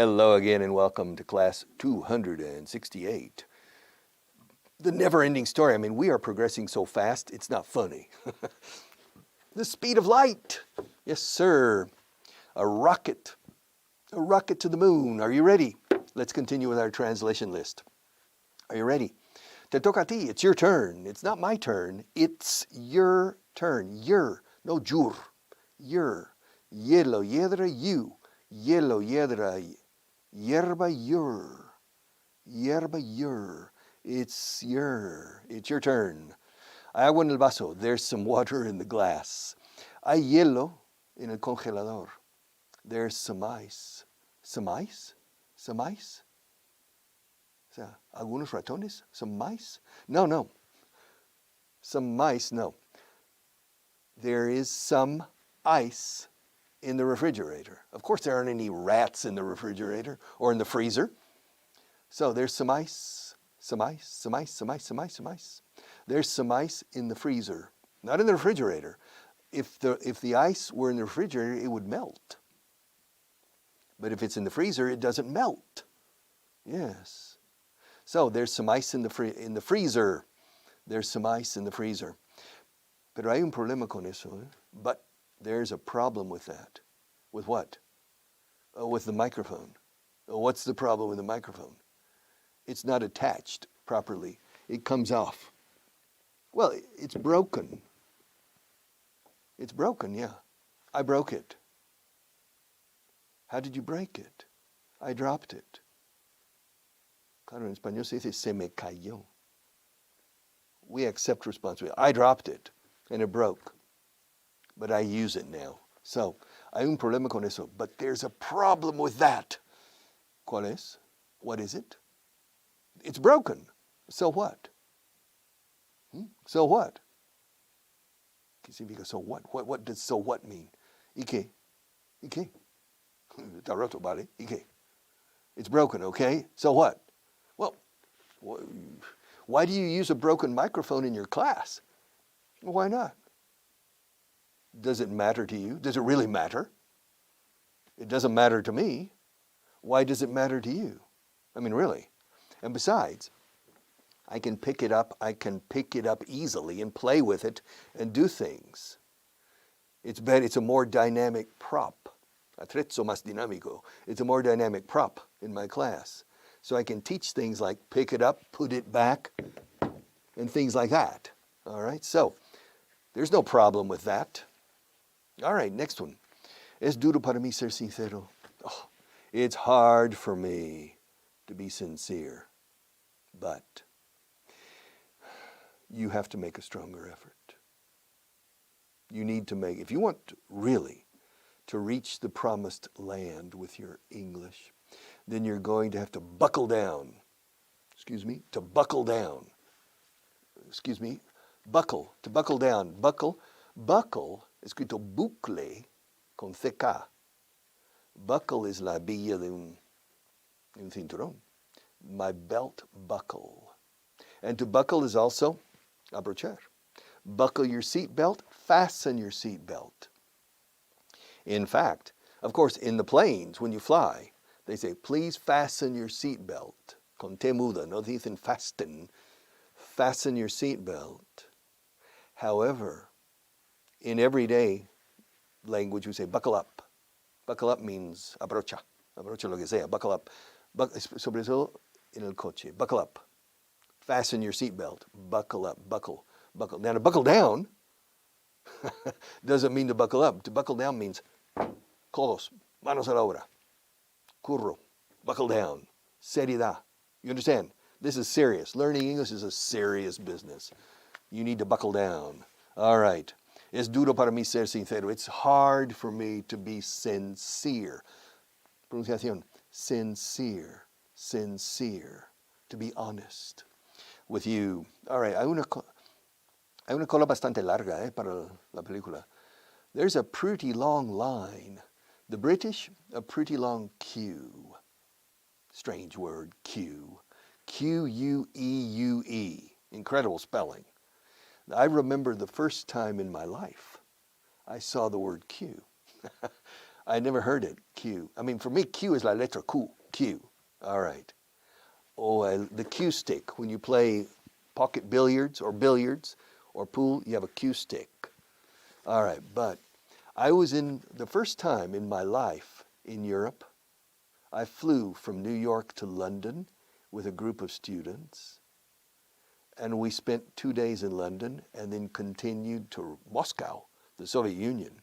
Hello again and welcome to class 268. The never-ending story. I mean, we are progressing so fast, it's not funny. The speed of light. Yes, sir. A rocket to the moon. Are you ready? Let's continue with our translation list. Are you ready? Te toca a ti. It's your turn. It's not my turn. It's your turn. Your, no jur. Your. Hielo, hiedra, you. Hielo, hiedra, hierba, your. Hierba, your. It's your turn. Agua en el vaso. There's some water in the glass. Hay hielo en el congelador. There's some ice. Some ice? Some ice? O sea, algunos ratones? Some mice? No. Some mice, no. There is some ice in the refrigerator. Of course, there aren't any rats in the refrigerator or in the freezer. So there's some ice, some ice, some ice, some ice, some ice, some ice. There's some ice in the freezer, not in the refrigerator. If the ice were in the refrigerator, it would melt. But if it's in the freezer, it doesn't melt. Yes. So there's some ice in the freezer. There's some ice in the freezer. Pero hay un problema con eso. But there's a problem with that. With what? With the microphone. What's the problem with the microphone? It's not attached properly. It comes off. Well, it's broken. It's broken, yeah. I broke it. How did you break it? I dropped it. Claro, en español se dice, se me cayó. We accept responsibility. I dropped it, and it broke. But I use it now. So, hay un problema con eso. But there's a problem with that. ¿Cuál es? What is it? It's broken. So what? So what? ¿Qué significa so what? What does so what mean? ¿Y qué? ¿Y qué? Está roto, ¿vale? ¿Y qué? It's broken, okay? So what? Well, why do you use a broken microphone in your class? Well, why not? Does it matter to you? Does it really matter? It doesn't matter to me. Why does it matter to you? I mean, really. And besides, I can pick it up easily and play with it and do things. It's a more dynamic prop. Attrezzo más dinámico. It's a more dynamic prop in my class. So I can teach things like pick it up, put it back, and things like that. All right, so there's no problem with that. All right, next one. Es duro para mí ser sincero. Oh, it's hard for me to be sincere, but you have to make a stronger effort. You need to make, if you want really to reach the promised land with your English, then you're going to have to buckle down. To buckle down. To buckle down. Buckle, escrito bucle, con CK. Buckle is la hebilla de un cinturón. My belt buckle. And to buckle is also abrochar. Buckle your seat belt, fasten your seat belt. In fact, of course, in the planes, when you fly, they say, please fasten your seat belt. Con T muda, no dicen fasten. Fasten your seat belt. However, in everyday language, we say buckle up. Buckle up means abrocha. Abrocha lo que sea, buckle up. Sobre todo en el coche, buckle up. Fasten your seat belt. Buckle up, buckle. Now to buckle down doesn't mean to buckle up. To buckle down means codos, manos a la obra. Curro, buckle down. Seriedad. You understand? This is serious. Learning English is a serious business. You need to buckle down. All right. Es duro para mí ser sincero. It's hard for me to be sincere. Pronunciación. Sincere. To be honest with you. All right. Hay una cola bastante larga para la película. There's a pretty long line. The British, a pretty long queue. Strange word, queue. Q-U-E-U-E. Incredible spelling. I remember the first time in my life I saw the word queue. I never heard it, Q. I mean, for me, Q is la letra Q, Q. All right. Oh, the cue stick. When you play pocket billiards or pool, you have a cue stick. All right, but I was in, the first time in my life in Europe, I flew from New York to London with a group of students, and we spent 2 days in London and then continued to Moscow, the Soviet Union.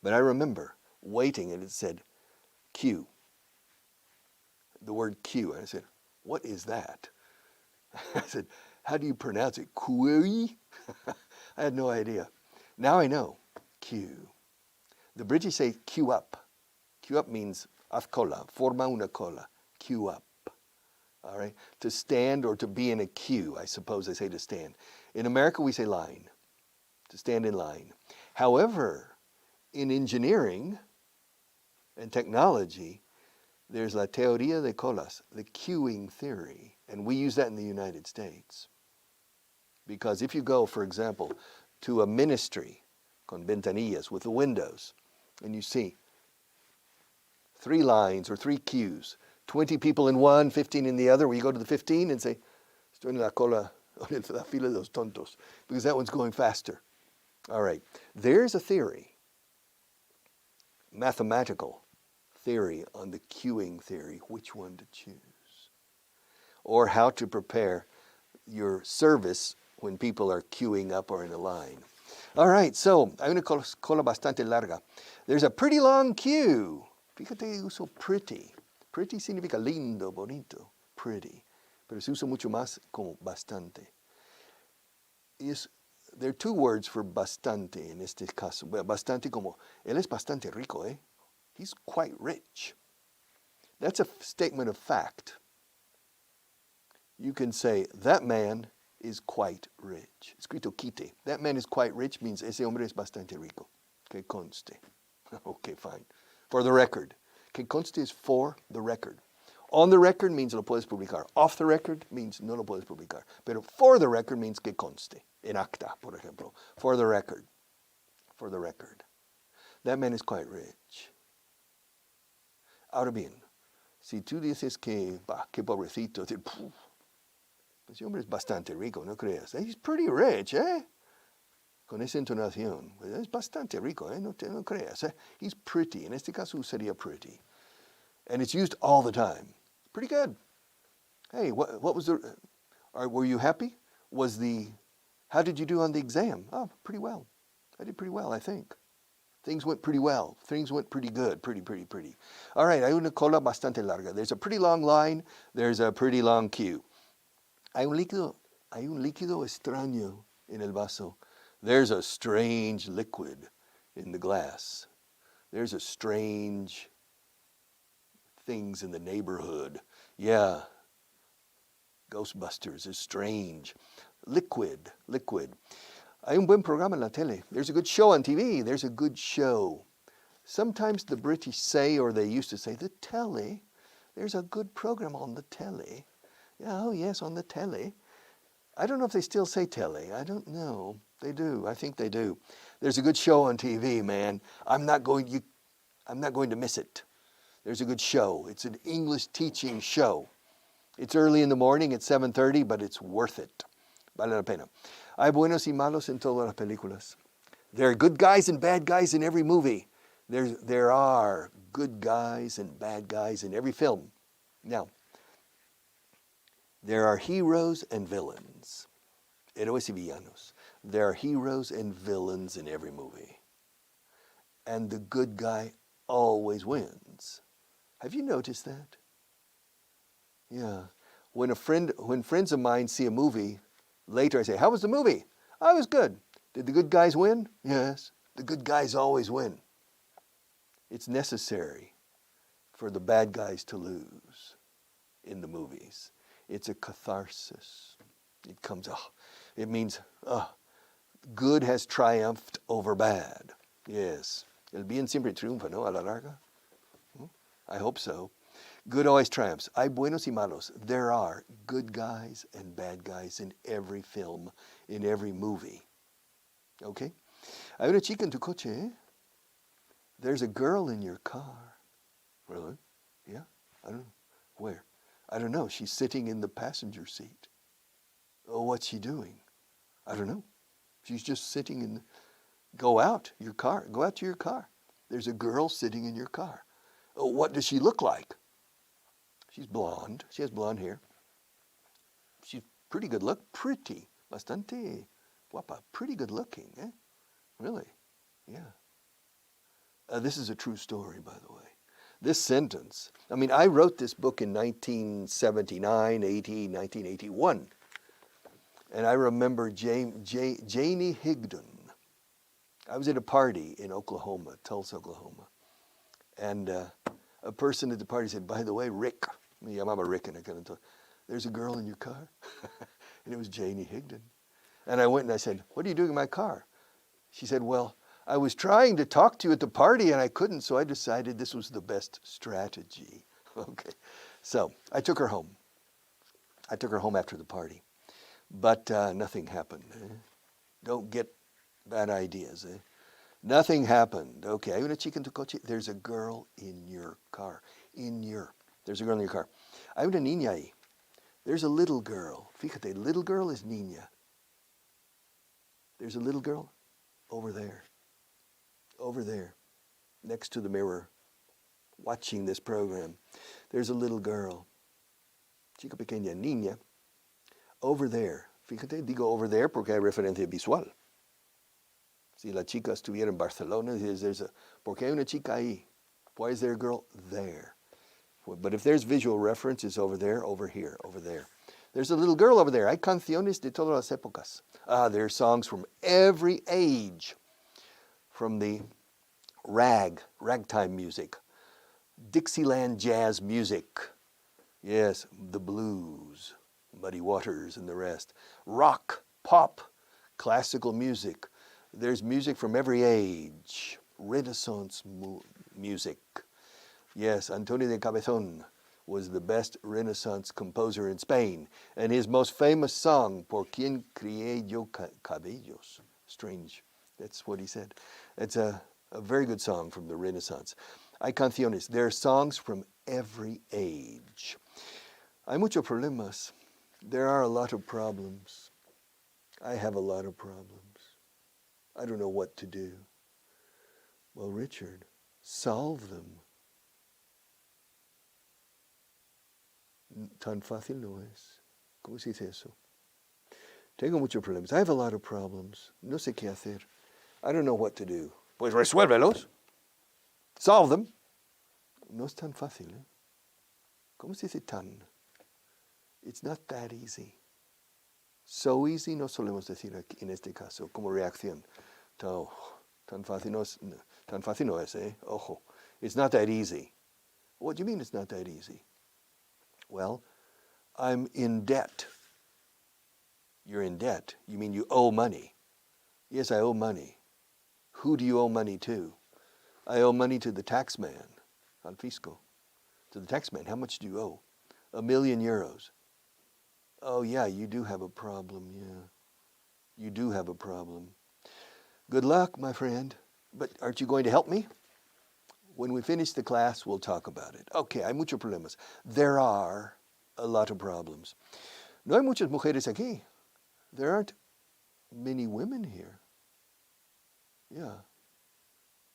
But I remember waiting and it said Q, the word Q. And I said, what is that? I said, how do you pronounce it? Q? I had no idea. Now I know, Q. The British say queue up. Queue up means haz cola, forma una cola, queue up. All right, to stand or to be in a queue, I suppose they say to stand. In America, we say line, to stand in line. However, in engineering and technology, there's la teoría de colas, the queuing theory, and we use that in the United States. Because if you go, for example, to a ministry, con ventanillas, with the windows, and you see 3 lines or 3 queues, 20 people in one, 15 in the other, where you go to the 15 and say, estoy en la cola, en la fila de los tontos, because that one's going faster. All right, there's a theory, mathematical theory on the queuing theory, which one to choose, or how to prepare your service when people are queuing up or in a line. All right, so hay una cola bastante larga. There's a pretty long queue. Fíjate, uso pretty. Pretty significa lindo, bonito, pretty. Pero se usa mucho más como bastante. There are 2 words for bastante en este caso. Bastante como, él es bastante rico, eh? He's quite rich. That's a statement of fact. You can say, that man is quite rich. Escrito quite. That man is quite rich means ese hombre es bastante rico. Que conste. Okay, fine. For the record. Que conste is for the record. On the record means lo puedes publicar. Off the record means no lo puedes publicar. Pero for the record means que conste. En acta, por ejemplo. For the record. For the record. That man is quite rich. Ahora bien, si tú dices que, bah, qué pobrecito, ese hombre es bastante rico, no creas. He's pretty rich, eh? Con esa entonación. Es bastante rico, eh? No creas, eh? He's pretty. En este caso sería pretty. And it's used all the time. Pretty good. Hey, what was were you happy? How did you do on the exam? Oh, pretty well. I did pretty well, I think. Things went pretty well. Things went pretty good. Pretty. All right, hay una cola bastante larga. There's a pretty long line. There's a pretty long queue. Hay un líquido extraño en el vaso. There's a strange liquid in the glass. There's a strange things in the neighborhood. Yeah. Ghostbusters is strange. Liquid. Hay un buen programa en la tele. There's a good show on TV. There's a good show. Sometimes the British say, or they used to say, the telly. There's a good program on the telly. Yeah, oh yes, on the telly. I don't know if they still say telly. I don't know. They do. I think they do. There's a good show on TV, man. I'm not going to miss it. There's a good show. It's an English teaching show. It's early in the morning at 7:30, but it's worth it. Vale la pena. Hay buenos y malos en todas las películas. There are good guys and bad guys in every movie. There are good guys and bad guys in every film. Now, there are heroes and villains. Héroes y villanos. There are heroes and villains in every movie. And the good guy always wins. Have you noticed that? Yeah. When friends of mine see a movie, later I say, how was the movie? Oh, it was good. Did the good guys win? Yes. The good guys always win. It's necessary for the bad guys to lose in the movies. It's a catharsis. It means good has triumphed over bad. Yes. El bien siempre triunfa, ¿no? A la larga. I hope so. Good always triumphs. Hay buenos y malos. There are good guys and bad guys in every film, in every movie. Okay? Hay una chica en tu coche, ¿eh? There's a girl in your car. Really? Yeah? I don't know. Where? I don't know. She's sitting in the passenger seat. Oh, what's she doing? I don't know. She's just sitting in the... Go out your car. Go out to your car. There's a girl sitting in your car. Oh, what does she look like? She's blonde. She has blonde hair. She's pretty good look. Pretty. Bastante guapa. Pretty good looking, eh? Really? Yeah. This is a true story, by the way. This sentence, I mean, I wrote this book in 1979, 80, 1981. And I remember Janie Higdon. I was at a party in Oklahoma, Tulsa, Oklahoma. And a person at the party said, by the way, Rick, me llamaba Rick, and I couldn't tell, there's a girl in your car? And it was Janie Higdon. And I went and I said, what are you doing in my car? She said, well, I was trying to talk to you at the party and I couldn't, so I decided this was the best strategy. Okay, so I took her home. I took her home after the party, but nothing happened. Don't get bad ideas. Nothing happened. Okay, hay una chica en tu coche. There's a girl in your car. There's a girl in your car. Hay una niña ahí. There's a little girl. Fíjate, little girl is niña. There's a little girl over there. Over there, next to the mirror, watching this program. There's a little girl. Chica pequeña, niña. Over there. Fíjate, digo over there porque hay referencia visual. Si la chica estuviera en Barcelona, porque hay una chica ahí. Why is there a girl there? But if there's visual reference, it's over there, over here, over there. There's a little girl over there. Hay canciones de todas las épocas. There are songs from every age. From the ragtime music, Dixieland jazz music, yes, the blues, Muddy Waters and the rest, rock, pop, classical music. There's music from every age, Renaissance music. Yes, Antonio de Cabezón was the best Renaissance composer in Spain, and his most famous song, Por quien crié yo cabellos, strange. That's what he said. It's a very good song from the Renaissance. Hay canciones. There are songs from every age. Hay muchos problemas. There are a lot of problems. I have a lot of problems. I don't know what to do. Well, Richard, solve them. Tan fácil no es. ¿Cómo se dice eso? Tengo muchos problemas. I have a lot of problems. No sé qué hacer. I don't know what to do. Pues resuélvelos. Solve them. No es tan fácil. ¿Cómo se dice tan? It's not that easy. So easy no solemos decir aquí, en este caso, como reacción. Tan fácil no es, eh? Ojo. It's not that easy. What do you mean it's not that easy? Well, I'm in debt. You're in debt. You mean you owe money. Yes, I owe money. Who do you owe money to? I owe money to the tax man, al fisco. To the tax man, how much do you owe? €1,000,000. Oh yeah, you do have a problem, yeah. You do have a problem. Good luck, my friend. But aren't you going to help me? When we finish the class, we'll talk about it. Okay, hay muchos problemas. There are a lot of problems. No hay muchas mujeres aquí. There aren't many women here. Yeah.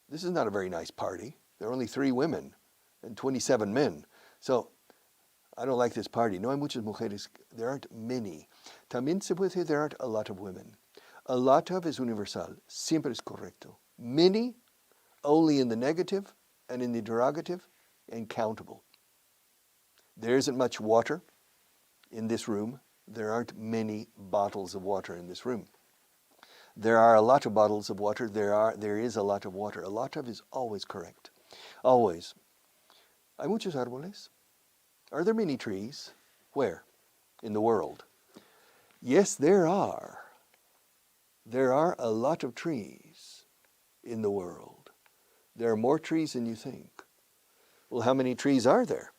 This is not a very nice party. There are only 3 women and 27 men. So, I don't like this party. No hay muchas mujeres. There aren't many. También se puede decir there aren't a lot of women. A lot of is universal. Siempre es correcto. Many, only in the negative and in the interrogative, and countable. There isn't much water in this room. There aren't many bottles of water in this room. There are a lot of bottles of water. There is a lot of water. A lot of is always correct. Always. Hay muchos árboles. Are there many trees? Where? In the world. Yes, there are. There are a lot of trees in the world. There are more trees than you think. Well, how many trees are there?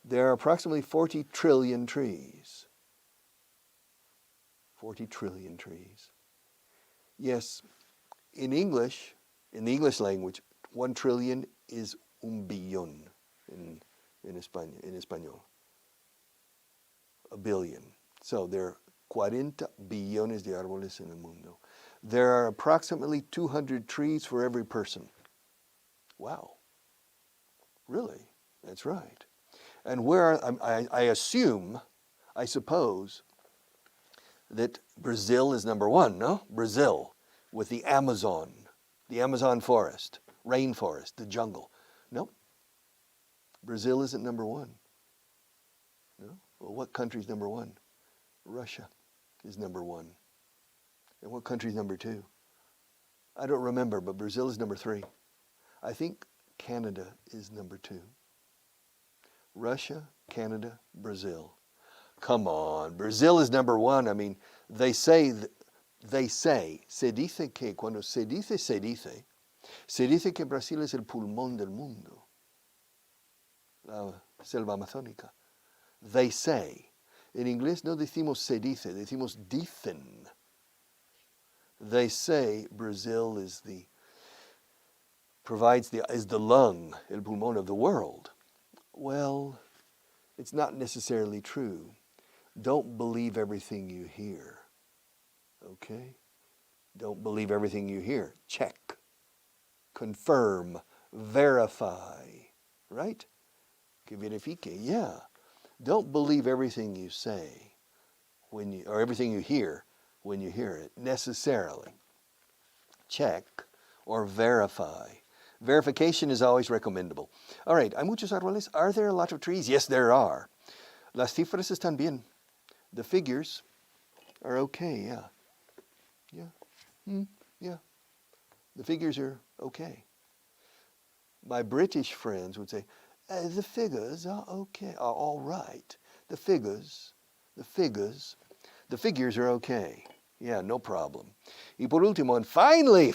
There are approximately 40 trillion trees. 40 trillion trees. Yes, in English, in the English language, 1 trillion is un billón in español. A billion. So there are 40 billones de árboles en el mundo. There are approximately 200 trees for every person. Wow. Really? That's right. And I assume, I suppose, that Brazil is number one, no? Brazil, with the Amazon forest, rainforest, the jungle. No. Brazil isn't number one. No? Well, what country's number one? Russia is number one. And what country's number two? I don't remember, but Brazil is number 3. I think Canada is number 2. Russia, Canada, Brazil. Come on, Brazil is number 1. I mean, they say, se dice que, cuando se dice que Brasil es el pulmón del mundo, la selva amazónica. They say. En inglés no decimos se dice, decimos dicen. They say Brazil is the lung, el pulmón of the world. Well, it's not necessarily true. Don't believe everything you hear. Okay? Don't believe everything you hear. Check. Confirm. Verify. Right? Que verifique. Yeah. Don't believe everything you say or everything you hear when you hear it, necessarily. Check or verify. Verification is always recommendable. All right, ¿hay muchos árboles? Are there a lot of trees? Yes, there are. Las cifras están bien. The figures are okay, yeah. Yeah. Yeah. The figures are okay. My British friends would say, the figures are okay, are all right. The figures are okay. Yeah, no problem. Y por último, and finally,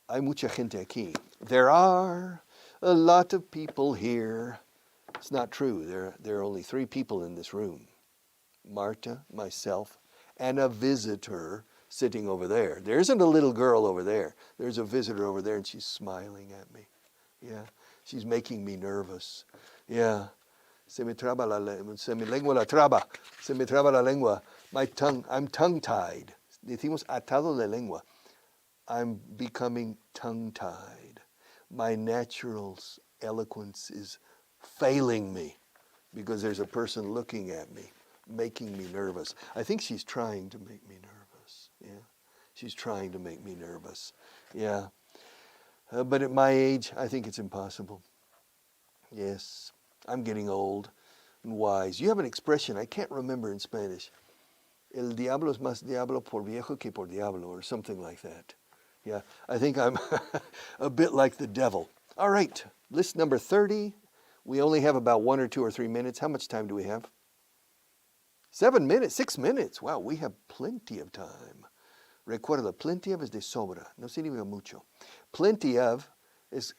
hay mucha gente aquí. There are a lot of people here. It's not true. There are only 3 people in this room. Marta, myself, and a visitor sitting over there. There isn't a little girl over there. There's a visitor over there, and she's smiling at me. Yeah. She's making me nervous. Yeah. Se me traba la lengua. I'm tongue-tied. Decimos atado de lengua. I'm becoming tongue-tied. My natural eloquence is failing me because there's a person looking at me, making me nervous. I think she's trying to make me nervous. Yeah. She's trying to make me nervous. Yeah. But at my age, I think it's impossible. Yes, I'm getting old and wise. You have an expression, I can't remember in Spanish. El diablo es más diablo por viejo que por diablo, or something like that. Yeah, I think I'm a bit like the devil. All right, list number 30. We only have about 1 or 2 or 3 minutes. How much time do we have? 7 minutes, 6 minutes. Wow, we have plenty of time. Recuerda, plenty of es de sobra, no significa mucho. Plenty of es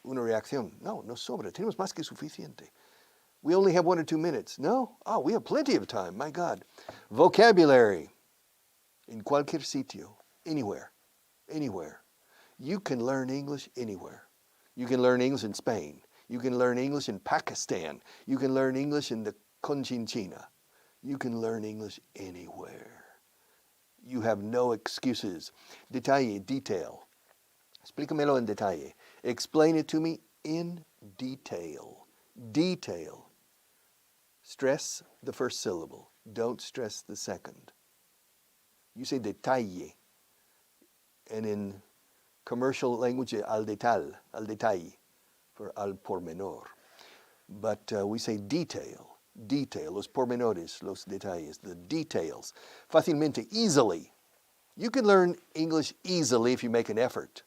una reacción. No sobra, tenemos más que suficiente. We only have 1 or 2 minutes. No? Oh, we have plenty of time, my God. Vocabulary. En cualquier sitio, anywhere. You can learn English anywhere. You can learn English in Spain. You can learn English in Pakistan. You can learn English in the Conchinchina. You can learn English anywhere. You have no excuses. Detalle, detail. Explícamelo en detalle. Explain it to me in detail. Detail. Stress the first syllable. Don't stress the second. You say detalle. And in commercial language, al detalle, for al pormenor. But we say detail. Detail, los pormenores, los detalles, the details. Fácilmente, easily. You can learn English easily if you make an effort.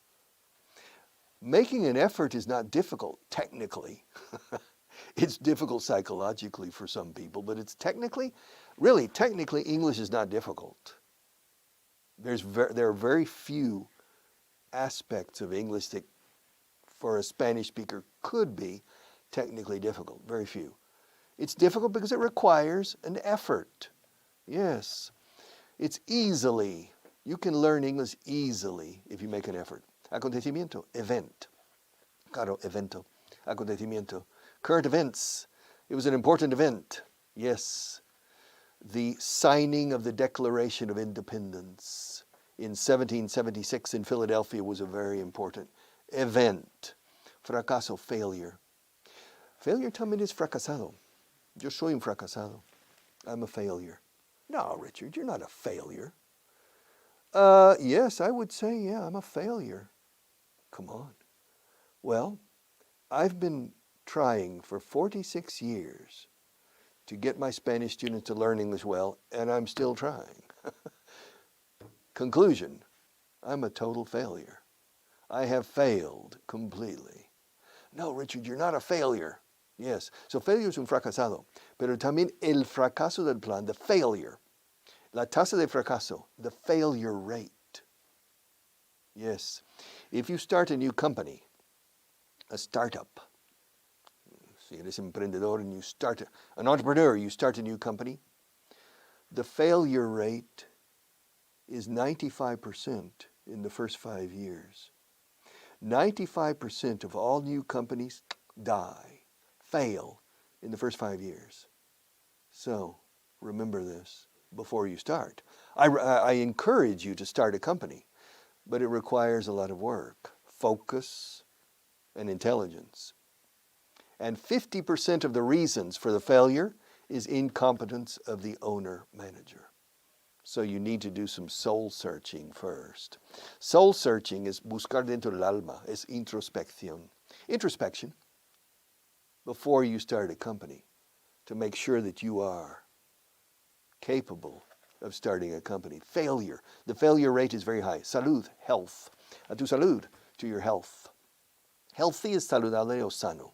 Making an effort is not difficult, technically. It's difficult psychologically for some people, but it's technically, English is not difficult. There are very few aspects of English that, for a Spanish speaker, could be technically difficult. Very few. It's difficult because it requires an effort. Yes. It's easily. You can learn English easily if you make an effort. Acontecimiento, event. Claro, evento, acontecimiento. Current events. It was an important event. Yes. The signing of the Declaration of Independence in 1776 in Philadelphia was a very important event. Fracaso, failure. Failure también es fracasado. Yo soy un fracasado. I'm a failure. No, Richard, you're not a failure. Yes, I would say, yeah, I'm a failure. Come on. Well, I've been trying for 46 years to get my Spanish students to learn English well, and I'm still trying. Conclusion, I'm a total failure. I have failed completely. No, Richard, you're not a failure. Yes, so failure es un fracasado, pero también el fracaso del plan, the failure, la tasa de fracaso, the failure rate. Yes, if you start a new company, a startup, si eres emprendedor and you start, an entrepreneur, you start a new company, the failure rate is 95% in the first 5 years. 95% of all new companies die, fail in the first 5 years. So remember this before you start. I encourage you to start a company, but it requires a lot of work, focus, and intelligence. And 50% of the reasons for the failure is incompetence of the owner-manager. So you need to do some soul searching first. Soul searching is buscar dentro del alma, es introspección. Introspection before you start a company to make sure that you are capable of starting a company. Failure. The failure rate is very high. Salud, health. A tu salud, to your health. Healthy is saludable o sano.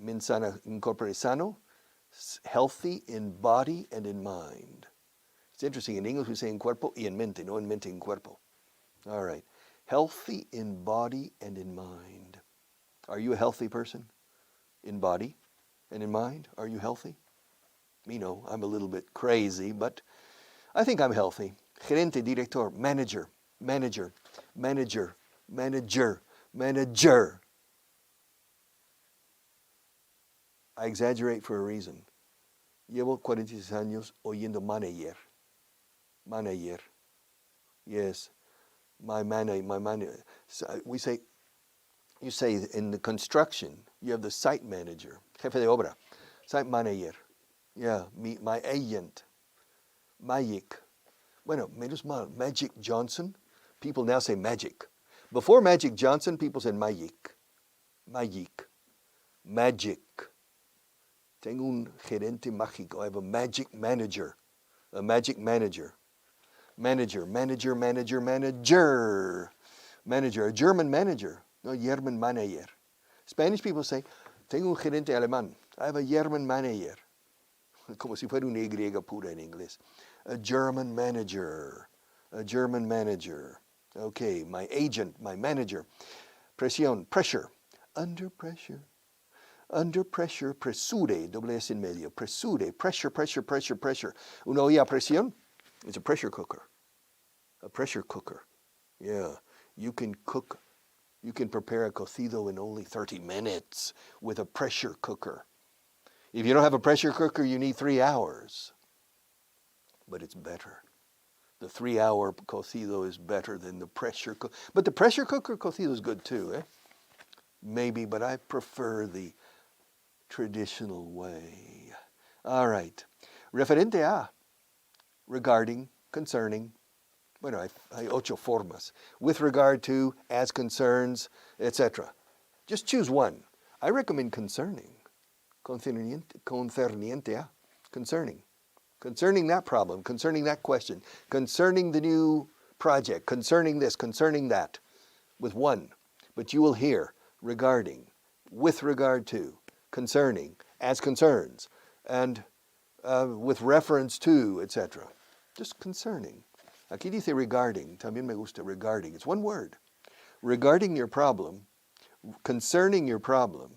Mensana incorpore sano, healthy in body and in mind. It's interesting, in English we say en cuerpo y en mente, no en mente en cuerpo. All right. Healthy in body and in mind. Are you a healthy person? In body and in mind? Are you healthy? Me no, I'm a little bit crazy, but I think I'm healthy. Gerente, director, manager, manager, manager, manager, manager. I exaggerate for a reason. Llevo 46 años oyendo manager. Manager. Yes. My manager. So we say, you say in the construction, you have the site manager, jefe de obra, site manager. Yeah, my agent, Magic. Bueno, menos mal, Magic Johnson. People now say Magic. Before Magic Johnson, people said Magic. Magic. Magic. Tengo un gerente mágico. I have a magic manager. A magic manager. Manager, manager, manager, manager. Manager, a German manager. No, German manager. Spanish people say, tengo un gerente alemán. I have a German manager. Como si fuera una Y pura en inglés. A German manager. A German manager. Okay, my agent, my manager. Presión, pressure. Under pressure. Under pressure, presure, doble S en medio. Presure, pressure, pressure, pressure, pressure. Una olla a presión? It's a pressure cooker. A pressure cooker. Yeah, you can cook, you can prepare a cocido in only 30 minutes with a pressure cooker. If you don't have a pressure cooker, you need 3 hours. But it's better. The 3-hour cocido is better than the pressure cooker. But the pressure cooker cocido is good too, eh? Maybe, but I prefer the traditional way. All right. Referente a, regarding, concerning. Bueno, hay 8 formas. With regard to, as concerns, etc. Just choose one. I recommend concerning. Concerniente a. Concerning. Concerning that problem, concerning that question, concerning the new project, concerning this, concerning that, with one. But you will hear regarding, with regard to, concerning, as concerns, and with reference to, etc. Just concerning. Aquí dice regarding, también me gusta regarding. It's one word. Regarding your problem, concerning your problem,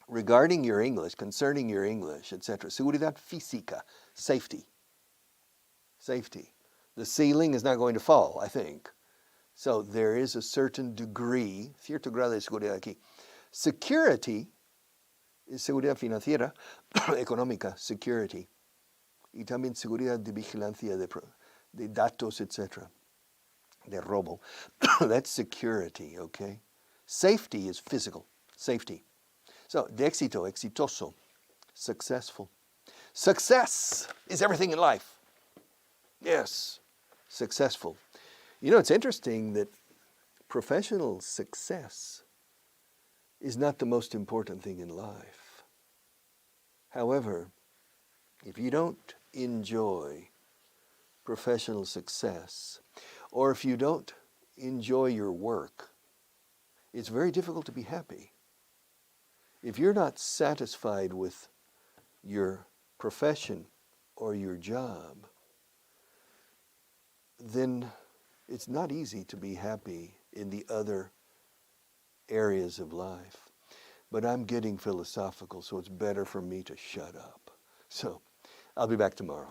regarding your English, concerning your English, etc. Seguridad física, safety. Safety. The ceiling is not going to fall, I think. So there is a certain degree, cierto grado de seguridad aquí. Security es seguridad financiera, económica, security. Y también seguridad de vigilancia de datos, etc. De robo. That's security, okay? Safety is physical, safety. So, de éxito, exitoso, successful. Success is everything in life. Yes, successful. You know, it's interesting that professional success is not the most important thing in life. However, if you don't enjoy professional success, or if you don't enjoy your work, it's very difficult to be happy. If you're not satisfied with your profession or your job, then it's not easy to be happy in the other areas of life. But I'm getting philosophical, so it's better for me to shut up. So I'll be back tomorrow.